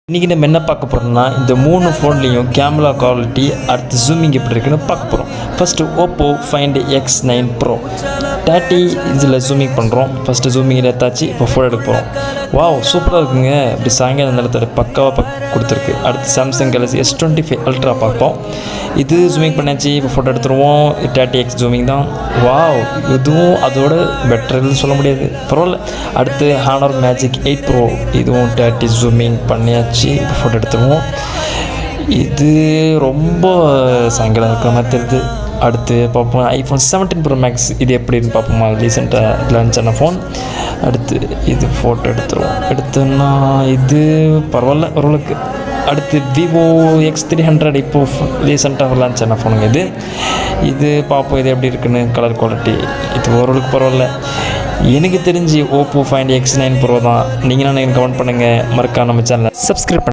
இன்றைக்கி நம்ம என்ன பார்க்க போகிறோம்னா இந்த 3 ஃபோன்லேயும் கேமரா குவாலிட்டி அடுத்து ஜூமிங் எப்படி இருக்குன்னு பார்க்க போகிறோம். First Oppo find X9 Pro 30 இதில் ஜூமிங் பண்ணுறோம். ஃபஸ்ட்டு ஜூமிங்கில் எடுத்தாச்சு, இப்போ ஃபோட்டோ எடுக்க போகிறோம். வாவ், சூப்பராக இருக்குங்க. இப்படி சாயங்காலம் நேரத்தில் பக்காவாக கொடுத்துருக்கு. அடுத்து சாம்சங் கேலக்ஸி S25 Ultra பார்ப்போம். இது ஜூமிங் பண்ணியாச்சு, இப்போ ஃபோட்டோ எடுத்துருவோம். 30x ஜூமிங் தான். வாவ், இதுவும் அதோட பெட்டர்னு சொல்ல முடியாது, பரவாயில்ல. அடுத்து Honor Magic 8 Pro, இதுவும் 30 ஜூமிங் பண்ணியாச்சு, இப்போ ஃபோட்டோ எடுத்துருவோம். இது ரொம்ப சாயங்காலம் இருக்கிற மாதிரி தெரியுது. அடுத்து பார்ப்போம் iPhone 17 Pro Max, இது எப்படின்னு பார்ப்போமா. ரீசெண்டாக லான்ச் ஆன ஃபோன். அடுத்து இது ஃபோட்டோ எடுத்தோன்னா இது பரவாயில்ல ஓரளவுக்கு. அடுத்து Vivo X300, இப்போது ரீசெண்டாக லான்ச் ஆன ஃபோனுங்க இது பார்ப்போம் இது எப்படி இருக்குன்னு. கலர் குவாலிட்டி இது ஓரளவுக்கு பரவாயில்ல. எனக்கு தெரிஞ்சு ஓப்போ ஃபைண்ட் X9 Pro தான். நீங்களும் எனக்கு கமெண்ட் பண்ணுங்கள். மறக்காம நம்ம சேனலை சப்ஸ்கிரைப்